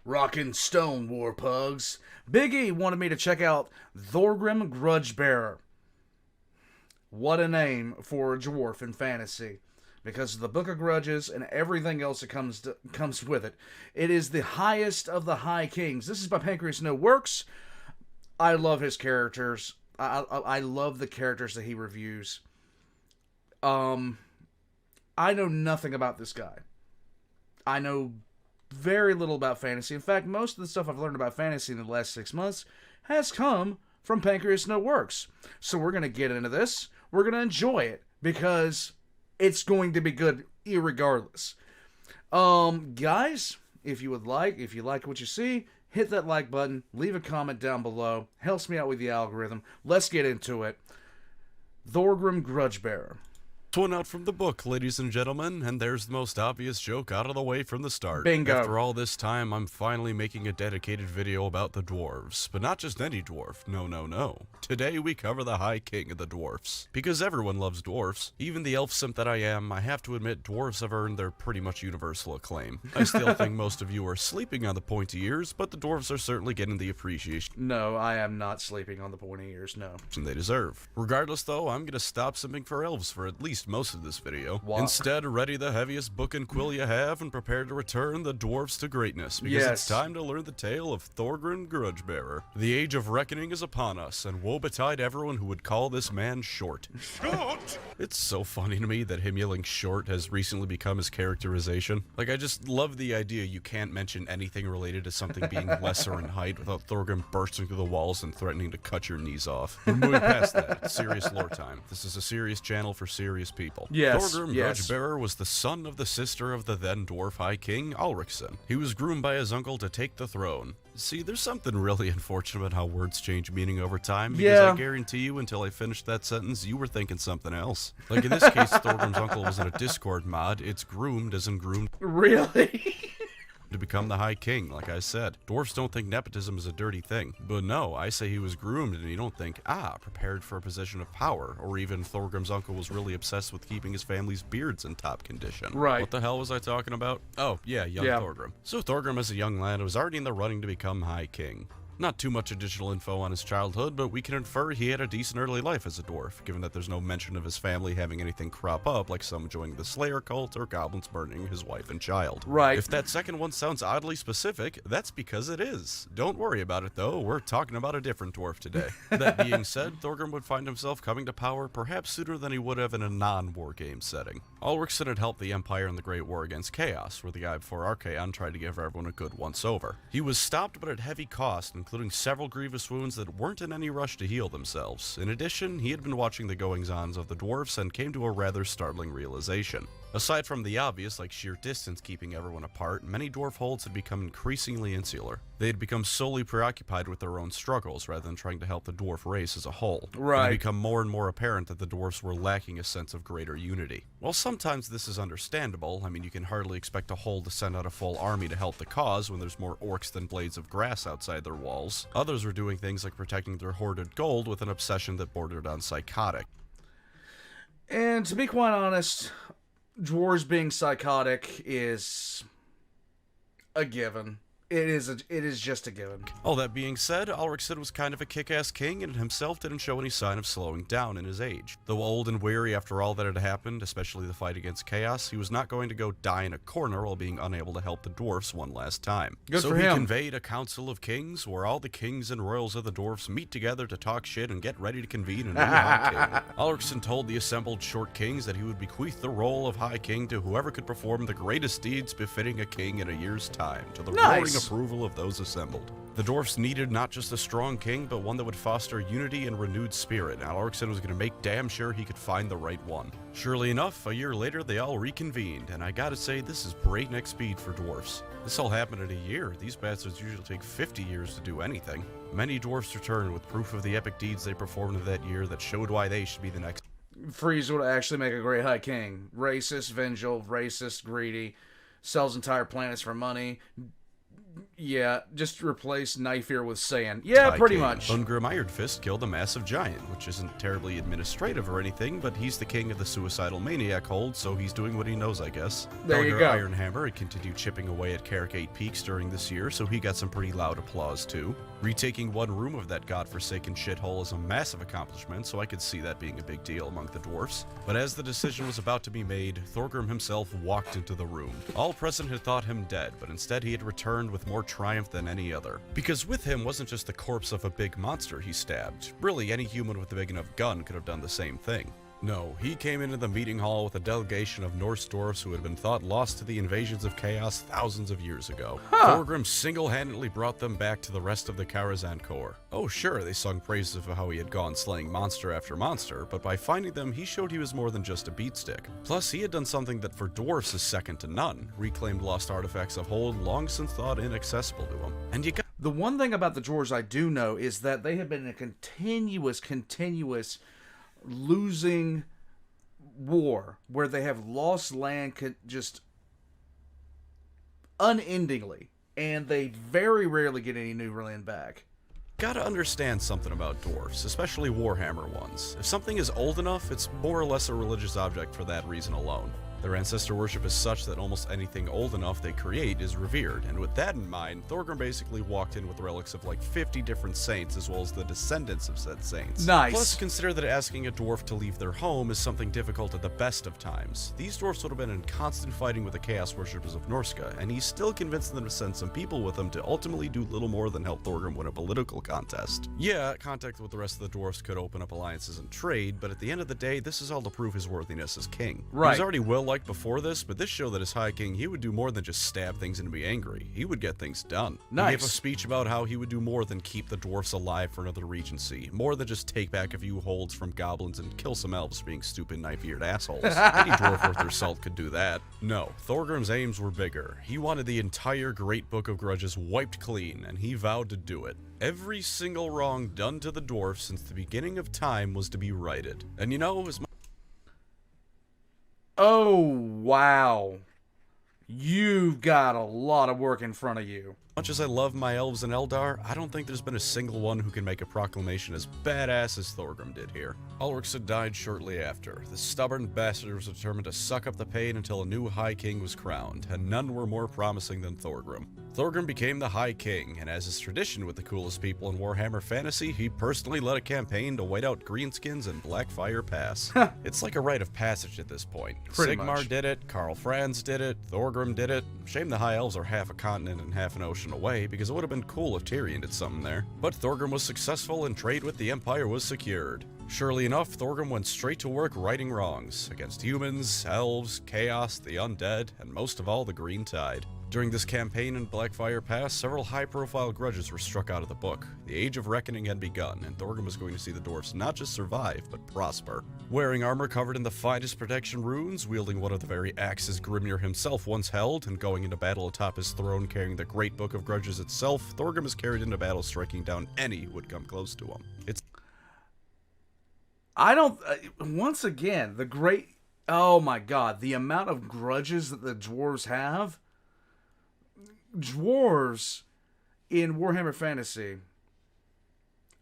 Rockin' Stone War Pugs. Big E wanted me to check out Thorgrim Grudgebearer. What a name for a dwarf in fantasy. Because of the Book of Grudges and everything else that comes with it. It is the highest of the High Kings. This is by PancreasNoWorks. I love his characters. I love the characters that he reviews. I know nothing about this guy. I know very little about fantasy. In fact, most of the stuff I've learned about fantasy in the last 6 months has come from PancreasNoWorks. So we're going to get into this. We're going to enjoy it because it's going to be good irregardless. Guys, if you like what you see, hit that like button, leave a comment down below. Helps me out with the algorithm. Let's get into it. Thorgrim Grudgebearer. One out from the book, ladies and gentlemen, and there's the most obvious joke out of the way from the start. Bingo. After all this time, I'm finally making a dedicated video about the dwarves. But not just any dwarf, no. Today we cover the High King of the dwarfs. Because everyone loves dwarfs. Even the elf simp that I am, I have to admit dwarves have earned their pretty much universal acclaim. I still think most of you are sleeping on the pointy ears, but the dwarves are certainly getting the appreciation. No, I am not sleeping on the pointy ears, no. They deserve. Regardless though, I'm gonna stop simping for elves for at least most of this video. Wow. Instead, ready the heaviest book and quill you have and prepare to return the dwarves to greatness, because it's time to learn the tale of Thorgrim Grudgebearer. The age of reckoning is upon us, and woe betide everyone who would call this man short. Short? It's so funny to me that him yelling short has recently become his characterization. Like, I just love the idea you can't mention anything related to something being lesser in height without Thorgrim bursting through the walls and threatening to cut your knees off. We're moving past that. It's serious lore time. This is a serious channel for serious people. Thorgrim Grudgebearer was the son of the sister of the then dwarf High King, Alricsson. He was groomed by his uncle to take the throne. See, there's something really unfortunate about how words change meaning over time, because I guarantee you until I finished that sentence, you were thinking something else. Like in this case, Thorgrim's uncle was in a Discord mod. It's groomed as in groomed. Really? To become the High King, like I said. Dwarfs don't think nepotism is a dirty thing. But no, I say he was groomed and you don't think, prepared for a position of power. Or even Thorgrim's uncle was really obsessed with keeping his family's beards in top condition. Right. What the hell was I talking about? Oh, yeah, young Thorgrim. So Thorgrim as a young lad was already in the running to become High King. Not too much additional info on his childhood, but we can infer he had a decent early life as a dwarf, given that there's no mention of his family having anything crop up, like some joining the Slayer cult or goblins burning his wife and child. Right. If that second one sounds oddly specific, that's because it is. Don't worry about it though, we're talking about a different dwarf today. That being said, Thorgrim would find himself coming to power perhaps sooner than he would have in a non-war game setting. Alricsson had helped the Empire in the Great War against Chaos, where the guy before Archaon tried to give everyone a good once-over. He was stopped but at heavy cost, including several grievous wounds that weren't in any rush to heal themselves. In addition, he had been watching the goings-ons of the dwarfs and came to a rather startling realization. Aside from the obvious, like sheer distance keeping everyone apart, many dwarf holds had become increasingly insular. They had become solely preoccupied with their own struggles rather than trying to help the dwarf race as a whole. Right. It had become more and more apparent that the dwarfs were lacking a sense of greater unity. While sometimes this is understandable, I mean you can hardly expect a hold to send out a full army to help the cause when there's more orcs than blades of grass outside their walls. Others were doing things like protecting their hoarded gold with an obsession that bordered on psychotic. And to be quite honest, dwarves being psychotic is a given. It is just a given. All that being said, Alricsson was kind of a kick-ass king and himself didn't show any sign of slowing down in his age. Though old and weary after all that had happened, especially the fight against Chaos, he was not going to go die in a corner while being unable to help the dwarfs one last time. Good so for he him. conveyed a council of kings where all the kings and royals of the dwarfs meet together to talk shit and get ready to convene a new High King. Alricsson told the assembled short kings that he would bequeath the role of High King to whoever could perform the greatest deeds befitting a king in a year's time, to the roaring approval of those assembled. The dwarfs needed not just a strong king, but one that would foster unity and renewed spirit, and Alricsson was going to make damn sure he could find the right one. Surely enough, a year later they all reconvened, and I gotta say this is breakneck speed for dwarfs. This all happened in a year. These bastards usually take 50 years to do anything. Many dwarfs returned with proof of the epic deeds they performed that year that showed why they should be the next. Freeze would actually make a great High King. Racist, vengeful, racist, greedy, sells entire planets for money, Yeah, just replace Knifear with sand. Yeah, High pretty King. much. Thorgrim Ironfist killed a massive giant, which isn't terribly administrative or anything, but he's the king of the suicidal maniac hold, so he's doing what he knows, I guess. There you Thorgrim go. Ironhammer had continued chipping away at Carrick 8 Peaks during this year, so he got some pretty loud applause too. Retaking one room of that godforsaken shithole is a massive accomplishment, so I could see that being a big deal among the dwarfs. But as the decision was about to be made, Thorgrim himself walked into the room. All present had thought him dead, but instead he had returned with more triumph than any other. Because with him wasn't just the corpse of a big monster he stabbed. Really, any human with a big enough gun could have done the same thing. No, he came into the meeting hall with a delegation of Norse dwarfs who had been thought lost to the invasions of chaos thousands of years ago. Thorgrim single-handedly brought them back to the rest of the Karazhan Corps. Oh sure, they sung praises of how he had gone slaying monster after monster, but by finding them he showed he was more than just a beatstick. Plus he had done something that for dwarfs is second to none, reclaimed lost artifacts of hold long since thought inaccessible to him. And you got The one thing about the dwarves I do know is that they have been in a continuous losing war where they have lost land just unendingly, and they very rarely get any new land back. Gotta understand something about dwarfs, especially Warhammer ones. If something is old enough, it's more or less a religious object for that reason alone. Their ancestor worship is such that almost anything old enough they create is revered, and with that in mind, Thorgrim basically walked in with relics of like 50 different saints as well as the descendants of said saints. Nice. Plus, consider that asking a dwarf to leave their home is something difficult at the best of times. These dwarfs would have been in constant fighting with the chaos worshippers of Norska, and he's still convinced them to send some people with him to ultimately do little more than help Thorgrim win a political contest. Yeah, contact with the rest of the dwarfs could open up alliances and trade, but at the end of the day, this is all to prove his worthiness as king. Right. He was already well-liked before this, but this showed that as High King, he would do more than just stab things and be angry. He would get things done. Nice. He gave a speech about how he would do more than keep the dwarfs alive for another regency, more than just take back a few holds from goblins and kill some elves for being stupid knife-eared assholes. Any dwarf worth their salt could do that. No, Thorgrim's aims were bigger. He wanted the entire Great Book of Grudges wiped clean, and he vowed to do it. Every single wrong done to the dwarfs since the beginning of time was to be righted. And you know, as Oh, wow. You've got a lot of work in front of you. much as I love my elves in Eldar, I don't think there's been a single one who can make a proclamation as badass as Thorgrim did here. Ulrichs had died shortly after. The stubborn bastard was determined to suck up the pain until a new High King was crowned, and none were more promising than Thorgrim. Thorgrim became the High King, and as is tradition with the coolest people in Warhammer Fantasy, he personally led a campaign to white out Greenskins and Blackfire Pass. It's like a rite of passage at this point. Pretty Sigmar much. did it, Karl Franz did it, Thorgrim did it. Shame the High Elves are half a continent and half an ocean away, because it would have been cool if Tyrion did something there. But Thorgrim was successful and trade with the Empire was secured. Surely enough, Thorgrim went straight to work righting wrongs against humans, elves, chaos, the undead, and most of all the Green Tide. During this campaign in Blackfire Pass, several high-profile grudges were struck out of the book. The Age of Reckoning had begun, and Thorgrim was going to see the dwarfs not just survive, but prosper. Wearing armor covered in the finest protection runes, wielding one of the very axes Grimnir himself once held, and going into battle atop his throne carrying the Great Book of Grudges itself, Thorgrim is carried into battle striking down any who would come close to him. I don't... once again, oh my god, the amount of grudges that the dwarves have... Dwarves in Warhammer Fantasy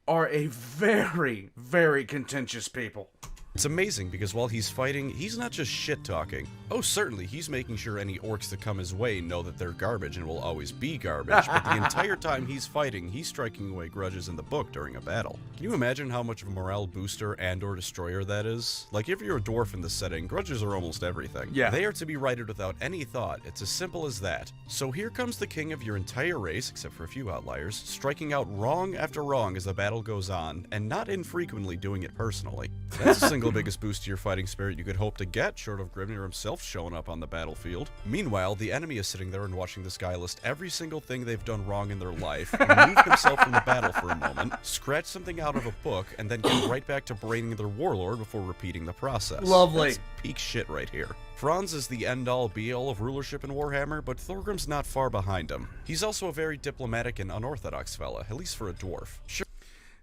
are a very, very contentious people. It's amazing because while he's fighting, he's not just shit-talking. Oh, certainly, he's making sure any orcs that come his way know that they're garbage and will always be garbage, but the entire time he's fighting, he's striking away grudges in the book during a battle. Can you imagine how much of a morale booster and/or destroyer that is? Like, if you're a dwarf in this setting, grudges are almost everything. Yeah. They are to be righted without any thought. It's as simple as that. So here comes the king of your entire race, except for a few outliers, striking out wrong after wrong as the battle goes on, and not infrequently doing it personally. That's a single biggest boost to your fighting spirit you could hope to get, short of Grimnir himself showing up on the battlefield. Meanwhile, the enemy is sitting there and watching this guy list every single thing they've done wrong in their life, remove himself from the battle for a moment, scratch something out of a book, and then get right back to braining their warlord before repeating the process. Lovely. That's peak shit right here. Franz is the end-all be-all of rulership in Warhammer, but Thorgrim's not far behind him. He's also a very diplomatic and unorthodox fella, at least for a dwarf. Sure.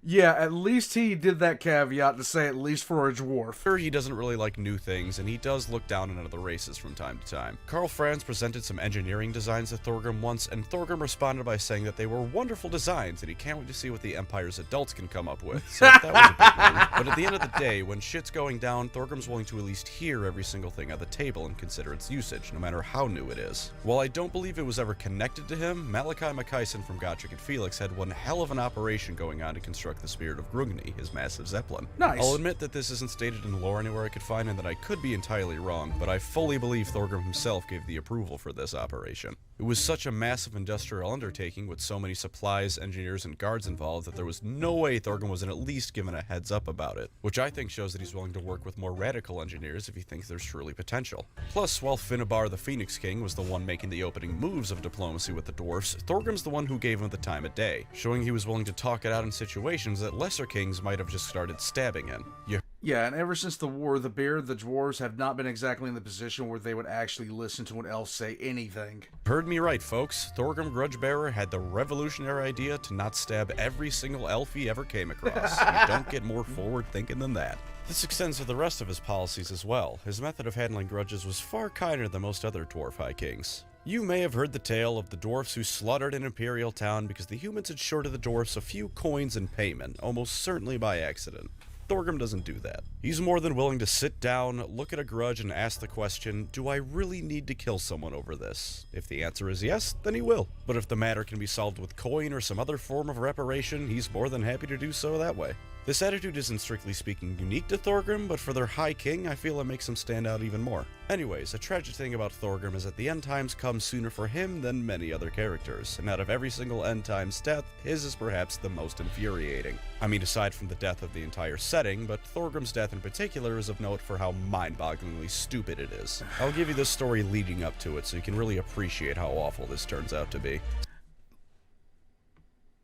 Yeah, at least he did that caveat to say at least for a dwarf. Sure, he doesn't really like new things, and he does look down on other races from time to time. Karl Franz presented some engineering designs to Thorgrim once, and Thorgrim responded by saying that they were wonderful designs, and he can't wait to see what the Empire's adults can come up with. So that was a big win. But at the end of the day, when shit's going down, Thorgrim's willing to at least hear every single thing at the table and consider its usage, no matter how new it is. While I don't believe it was ever connected to him, Malachi Makaisen from Gotrek and Felix had one hell of an operation going on to construct the Spirit of Grungni, his massive zeppelin. Nice. I'll admit that this isn't stated in lore anywhere I could find and that I could be entirely wrong, but I fully believe Thorgrim himself gave the approval for this operation. It was such a massive industrial undertaking with so many supplies, engineers, and guards involved that there was no way Thorgrim wasn't at least given a heads up about it, which I think shows that he's willing to work with more radical engineers if he thinks there's truly potential. Plus, while Finnebar the Phoenix King was the one making the opening moves of diplomacy with the dwarfs, Thorgrim's the one who gave him the time of day, showing he was willing to talk it out in situations that lesser kings might have just started stabbing in. Yeah, and ever since the War of the Beard, the dwarves have not been exactly in the position where they would actually listen to an elf say anything. Heard me right, folks. Thorgrim Grudgebearer had the revolutionary idea to not stab every single elf he ever came across. You don't get more forward thinking than that. This extends to the rest of his policies as well. His method of handling grudges was far kinder than most other dwarf high kings. You may have heard the tale of the dwarfs who slaughtered an imperial town because the humans had shorted the dwarfs a few coins in payment, almost certainly by accident. Thorgrim doesn't do that. He's more than willing to sit down, look at a grudge, and ask the question, do I really need to kill someone over this? If the answer is yes, then he will. But if the matter can be solved with coin or some other form of reparation, he's more than happy to do so that way. This attitude isn't strictly speaking unique to Thorgrim, but for their High King, I feel it makes him stand out even more. Anyways, a tragic thing about Thorgrim is that the end times come sooner for him than many other characters, and out of every single end times death, his is perhaps the most infuriating. I mean, aside from the death of the entire setting, but Thorgrim's death in particular is of note for how mind-bogglingly stupid it is. I'll give you the story leading up to it so you can really appreciate how awful this turns out to be.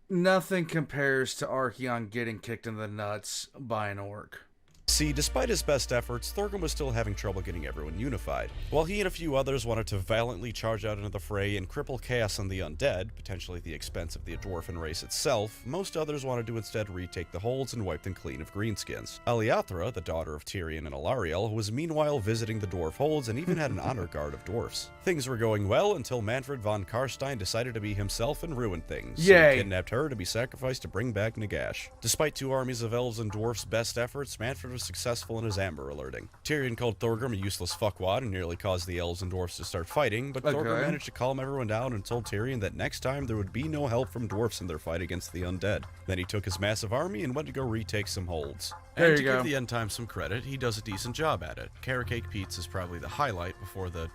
Nothing compares to Archeon getting kicked in the nuts by an orc. See, despite his best efforts, Thorgrim was still having trouble getting everyone unified. While he and a few others wanted to valiantly charge out into the fray and cripple chaos on the undead, potentially at the expense of the dwarven race itself, most others wanted to instead retake the holds and wipe them clean of greenskins. Aliathra, the daughter of Tyrion and Alariel, was meanwhile visiting the dwarf holds and even had an honor guard of dwarfs. Things were going well until Manfred von Karstein decided to be himself and ruin things. Yay! So he kidnapped her to be sacrificed to bring back Nagash. Despite two armies of elves and dwarfs' best efforts, Manfred was successful in his amber alerting. Tyrion called Thorgrim a useless fuckwad and nearly caused the elves and dwarfs to start fighting, but Thorgrim managed to calm everyone down and told Tyrion that next time there would be no help from dwarfs in their fight against the undead. Then he took his massive army and went to go retake some holds. And to give the end time some credit, he does a decent job at it. Carrot Cake Pete's is probably the highlight before the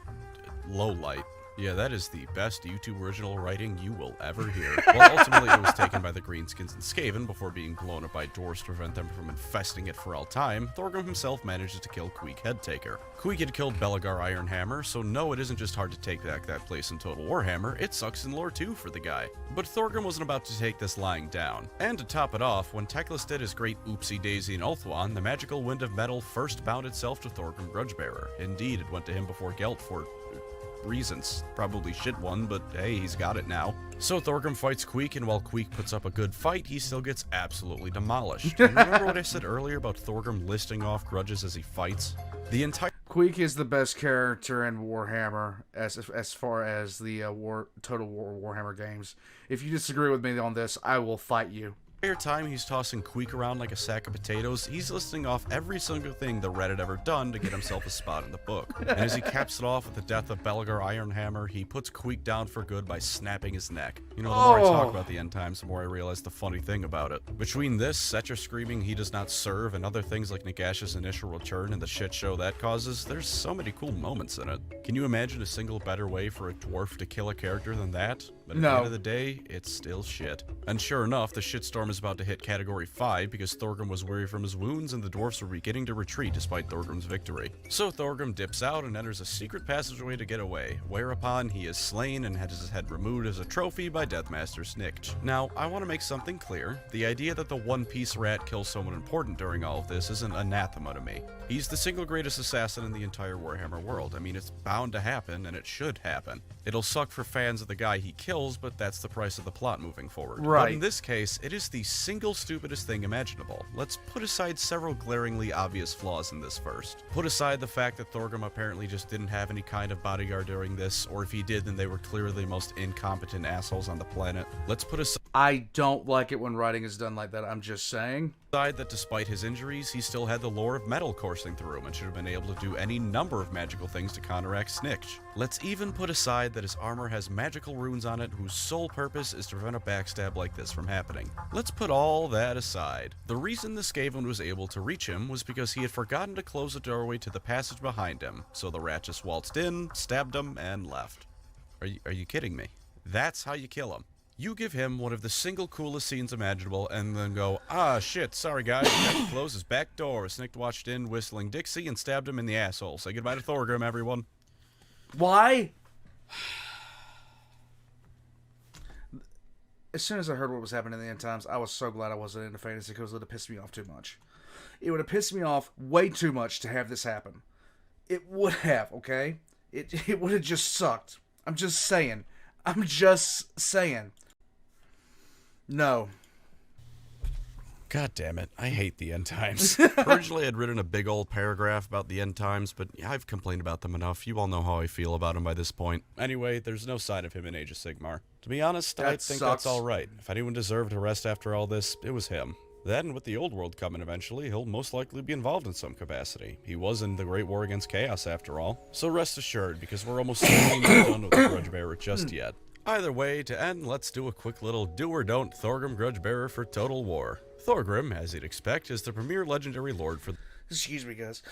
low light. Yeah, that is the best YouTube original writing you will ever hear. Well, ultimately it was taken by the Greenskins and Skaven before being blown up by dwarves to prevent them from infesting it for all time. Thorgrim himself manages to kill Queek Headtaker. Queek had killed Belegar Ironhammer, so no, it isn't just hard to take back that place in Total Warhammer, it sucks in lore too for the guy. But Thorgrim wasn't about to take this lying down. And to top it off, when Teclis did his great oopsie-daisy in Ulthuan, the magical wind of metal first bound itself to Thorgrim Grudgebearer. Indeed, it went to him before Gelt for reasons. Probably shit one, but hey, he's got it now. So Thorgrim fights Queek, and while Queek puts up a good fight, he still gets absolutely demolished. And remember what I said earlier about Thorgrim listing off grudges as he fights? The entire Queek is the best character in Warhammer as far as the Total War Warhammer games. If you disagree with me on this, I will fight you. time he's tossing Queek around like a sack of potatoes, he's listing off every single thing the Red had ever done to get himself a spot in the book. And as he caps it off with the death of Belegar Ironhammer, he puts Queek down for good by snapping his neck. You know, the more I talk about the end times, the more I realize the funny thing about it. Between this, Setcher screaming he does not serve, and other things like Nagash's initial return and the shit show that causes, there's so many cool moments in it. Can you imagine a single better way for a dwarf to kill a character than that? But at the end of the day, it's still shit. And sure enough, the shitstorm is about to hit Category 5 because Thorgrim was weary from his wounds and the dwarfs were beginning to retreat despite Thorgrim's victory. So Thorgrim dips out and enters a secret passageway to get away, whereupon he is slain and has his head removed as a trophy by Deathmaster Snikch. Now, I want to make something clear. The idea that the one-piece rat kills someone important during all of this is an anathema to me. He's the single greatest assassin in the entire Warhammer world. I mean, it's bound to happen, and it should happen. It'll suck for fans of the guy he killed, kills, but that's the price of the plot moving forward. Right. But in this case, it is the single stupidest thing imaginable. Let's put aside several glaringly obvious flaws in this first. Put aside the fact that Thorgrim apparently just didn't have any kind of bodyguard during this, or if he did, then they were clearly the most incompetent assholes on the planet. Let's put aside I don't like it when writing is done like that, I'm just saying. that despite his injuries, he still had the lore of metal coursing through him and should have been able to do any number of magical things to counteract Snikch. Let's even put aside that his armor has magical runes on it whose sole purpose is to prevent a backstab like this from happening. Let's put all that aside. The reason the Skaven was able to reach him was because he had forgotten to close the doorway to the passage behind him, so the rat just waltzed in, stabbed him, and left. Are you kidding me? That's how you kill him. You give him one of the single coolest scenes imaginable and then go, ah shit, sorry guys, we have to close his back door. Snicked watched in, whistling Dixie, and stabbed him in the asshole. Say goodbye to Thorgrim, everyone. Why? As soon as I heard what was happening in the end times, I was so glad I wasn't into fantasy because it would have pissed me off too much. It would have pissed me off way too much to have this happen. It would have, okay? It would have just sucked. I'm just saying. No. God damn it, I hate the end times. Originally I'd written a big old paragraph about the end times, but I've complained about them enough. You all know how I feel about them by this point. Anyway, there's no sign of him in Age of Sigmar. To be honest, I think that's alright. If anyone deserved a rest after all this, it was him. Then, with the old world coming eventually, he'll most likely be involved in some capacity. He was in the Great War Against Chaos after all. So rest assured, because we're almost certainly not done with the Grudgebearer just yet. Either way, to end, let's do a quick little do or don't Thorgrim Grudgebearer for Total War. Thorgrim, as you'd expect, is the premier legendary lord for... Excuse me, guys.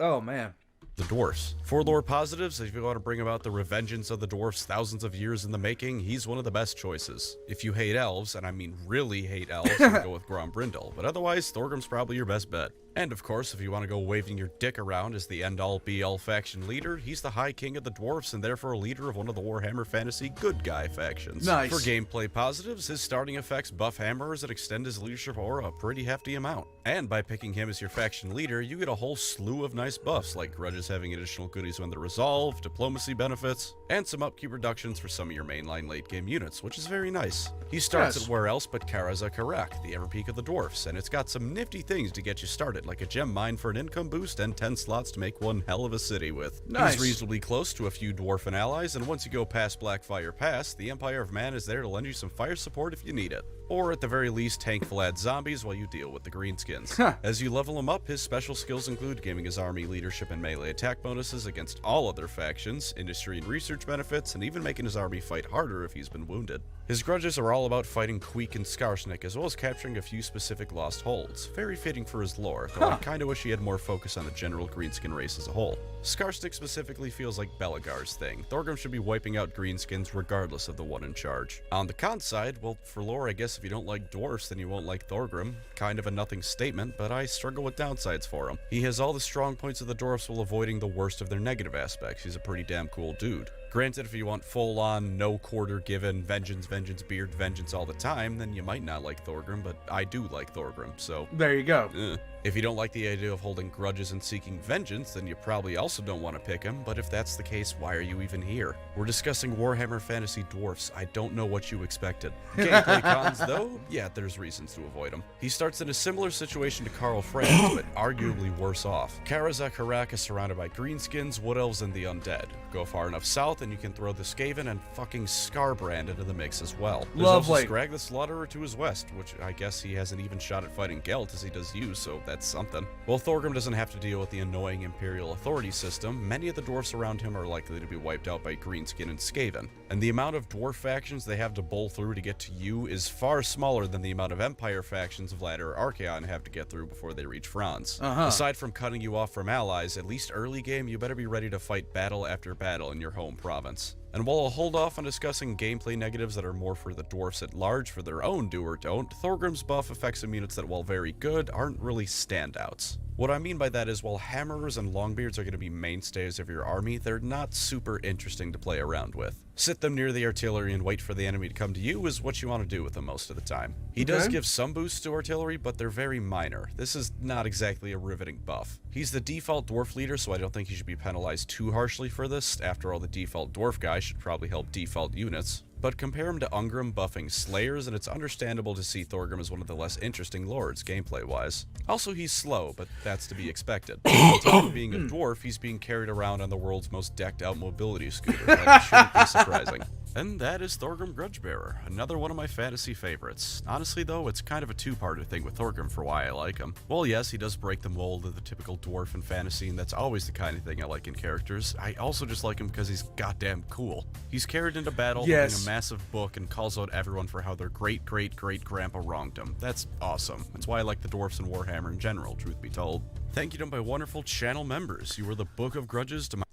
Oh, man. The dwarfs. For lore positives, if you want to bring about the revengeance of the dwarfs thousands of years in the making, he's one of the best choices. If you hate elves, and I mean really hate elves, then go with Grombrindal, but otherwise, Thorgrim's probably your best bet. And of course, if you want to go waving your dick around as the end-all be-all faction leader, he's the High King of the Dwarfs and therefore a leader of one of the Warhammer Fantasy good guy factions. Nice. For gameplay positives, his starting effects buff hammerers and extend his leadership aura a pretty hefty amount. And by picking him as your faction leader, you get a whole slew of nice buffs, like grudges having additional goodies when they're resolved, diplomacy benefits, and some upkeep reductions for some of your mainline late-game units, which is very nice. He starts at where else but Karazakarak, the Everpeak of the Dwarfs, and it's got some nifty things to get you started, like a gem mine for an income boost and 10 slots to make one hell of a city with. Nice. He's reasonably close to a few dwarfen allies, and once you go past Blackfire Pass, the Empire of Man is there to lend you some fire support if you need it. Or at the very least, tank Vlad zombies while you deal with the greenskins. As you level him up, his special skills include giving his army leadership and melee attack bonuses against all other factions, industry and research benefits, and even making his army fight harder if he's been wounded. His grudges are all about fighting Queek and Skarsnik, as well as capturing a few specific lost holds. Very fitting for his lore, though I kinda wish he had more focus on the general greenskin race as a whole. Skarsnik specifically feels like Belagar's thing. Thorgrim should be wiping out greenskins regardless of the one in charge. On the con side, well, for lore, I guess if you don't like dwarfs, then you won't like Thorgrim. Kind of a nothing statement, but I struggle with downsides for him. He has all the strong points of the dwarfs while avoiding the worst of their negative aspects. He's a pretty damn cool dude. Granted, if you want full-on, no quarter given, vengeance, vengeance, beard, vengeance all the time, then you might not like Thorgrim, but I do like Thorgrim, so... There you go. If you don't like the idea of holding grudges and seeking vengeance, then you probably also don't want to pick him, but if that's the case, why are you even here? We're discussing Warhammer Fantasy Dwarfs. I don't know what you expected. Gameplay cons, though? Yeah, there's reasons to avoid him. He starts in a similar situation to Karl Franz, but arguably worse off. Karazakarak is surrounded by greenskins, wood elves, and the undead. Go far enough south, and you can throw the Skaven and fucking Skarbrand into the mix as well. There's Lovely. also Scrag the Slaughterer to his west, which I guess he has an even shot at fighting Gelt as he does you, so that's something. While Thorgrim doesn't have to deal with the annoying Imperial authority system, many of the dwarfs around him are likely to be wiped out by Greenskin and Skaven, and the amount of dwarf factions they have to bowl through to get to you is far smaller than the amount of Empire factions Vlad or Archaon have to get through before they reach Franz. Aside from cutting you off from allies, at least early game you better be ready to fight battle after battle in your home province. And while I'll hold off on discussing gameplay negatives that are more for the dwarfs at large for their own do or don't, Thorgrim's buff affects some units that, while very good, aren't really standouts. What I mean by that is, while hammerers and longbeards are going to be mainstays of your army, they're not super interesting to play around with. Sit them near the artillery and wait for the enemy to come to you is what you want to do with them most of the time. He does give some boosts to artillery, but they're very minor. This is not exactly a riveting buff. He's the default dwarf leader, so I don't think he should be penalized too harshly for this. After all, the default dwarf guy should probably help default units. But compare him to Ungrim buffing Slayers, and it's understandable to see Thorgrim as one of the less interesting lords, gameplay-wise. Also, he's slow, but that's to be expected. On top of being a dwarf, he's being carried around on the world's most decked-out mobility scooter. That shouldn't be surprising. And that is Thorgrim Grudgebearer, another one of my fantasy favorites. Honestly though, it's kind of a two-parter thing with Thorgrim for why I like him. Well, yes, he does break the mold of the typical dwarf in fantasy, and that's always the kind of thing I like in characters. I also just like him because he's goddamn cool. He's carried into battle holding a massive book and calls out everyone for how their great-great-great-grandpa wronged him. That's awesome. That's why I like the dwarfs in Warhammer in general, truth be told. Thank you to my wonderful channel members. You were the Book of Grudges to my...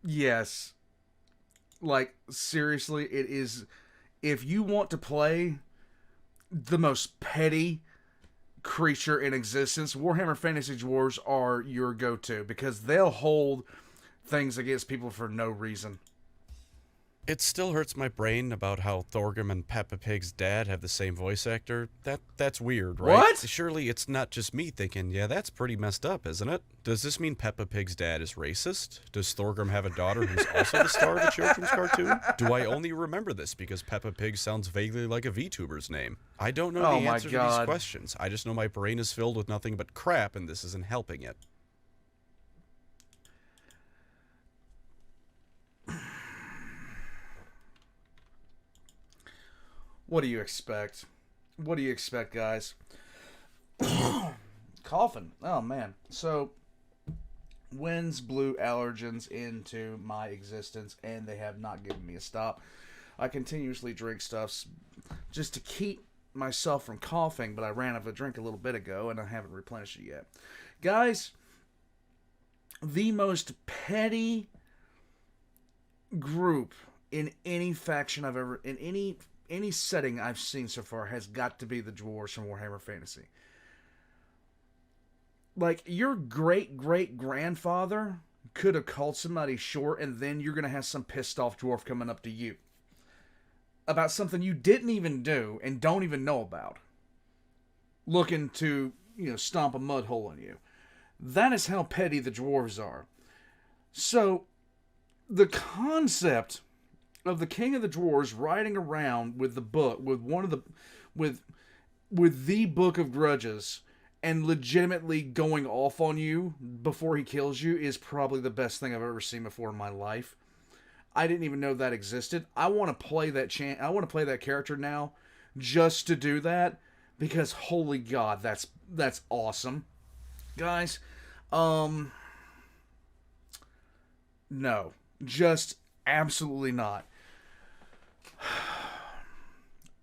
Yes. Like, seriously, it is... If you want to play the most petty creature in existence, Warhammer Fantasy Dwarves are your go-to, because they'll hold things against people for no reason. It still hurts my brain about how Thorgrim and Peppa Pig's dad have the same voice actor. That's weird, right? What? Surely it's not just me thinking, yeah, that's pretty messed up, isn't it? Does this mean Peppa Pig's dad is racist? Does Thorgrim have a daughter who's also the star of a children's cartoon? Do I only remember this because Peppa Pig sounds vaguely like a VTuber's name? I don't know the answer to these questions. I just know my brain is filled with nothing but crap, and this isn't helping it. What do you expect? What do you expect, guys? Coughing. Oh, man. So, winds blew allergens into my existence, and they have not given me a stop. I continuously drink stuff just to keep myself from coughing, but I ran out of a drink a little bit ago, and I haven't replenished it yet. Guys, the most petty group in any faction I've ever... in any setting I've seen so far has got to be the dwarves from Warhammer Fantasy. Like, your great-great-grandfather could have called somebody short, and then you're going to have some pissed-off dwarf coming up to you about something you didn't even do and don't even know about, looking to, stomp a mud hole in you. That is how petty the dwarves are. So, the concept of the King of the Dwarves riding around with the book, with the Book of Grudges, and legitimately going off on you before he kills you is probably the best thing I've ever seen before in my life. I didn't even know that existed. I want to play that I want to play that character now, just to do that, because holy God, that's awesome, guys. No, just absolutely not.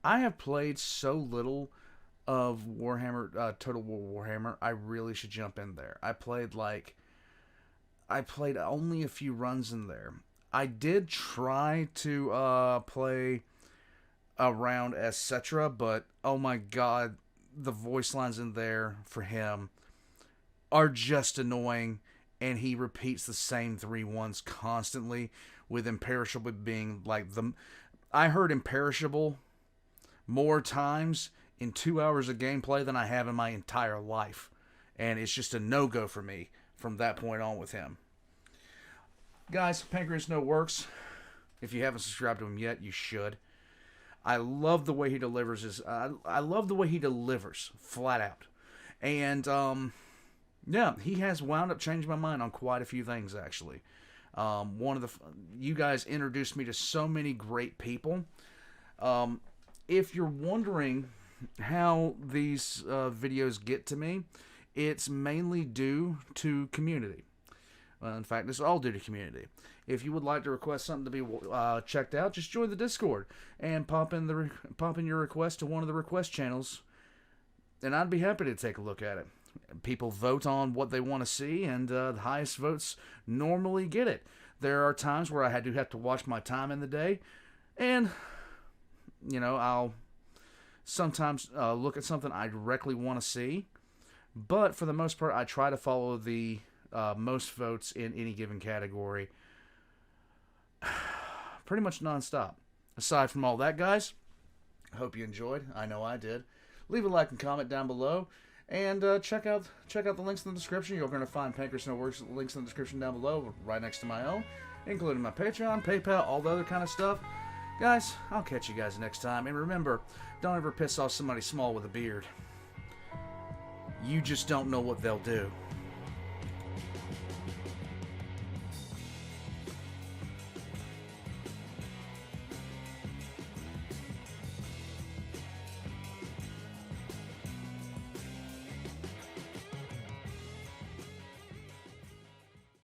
I have played so little of Warhammer, Total War Warhammer. I really should jump in there. I played only a few runs in there. I did try to play around as Cetra, but oh my God, the voice lines in there for him are just annoying, and he repeats the same 3 ones constantly, with Imperishable being like the... I heard Imperishable more times in 2 hours of gameplay than I have in my entire life. And it's just a no-go for me from that point on with him. Guys, PancreasNoWorks. If you haven't subscribed to him yet, you should. I love the way he delivers I love the way he delivers, flat out. And, yeah, he has wound up changing my mind on quite a few things, actually. You guys introduced me to so many great people. If you're wondering how these videos get to me, it's mainly due to community. In fact, it's all due to community. If you would like to request something to be checked out, just join the Discord and pop in your request to one of the request channels, and I'd be happy to take a look at it. People vote on what they want to see, and the highest votes normally get it. There are times where I have to watch my time in the day, and, I'll sometimes look at something I directly want to see, But for the most part, I try to follow the most votes in any given category pretty much nonstop. Aside from all that, guys, I hope you enjoyed. I know I did. Leave a like and comment down below. And check out the links in the description. You're going to find PancreasNoWork's links in the description down below, right next to my own, including my Patreon, PayPal, all the other kind of stuff. Guys, I'll catch you guys next time. And remember, don't ever piss off somebody small with a beard. You just don't know what they'll do.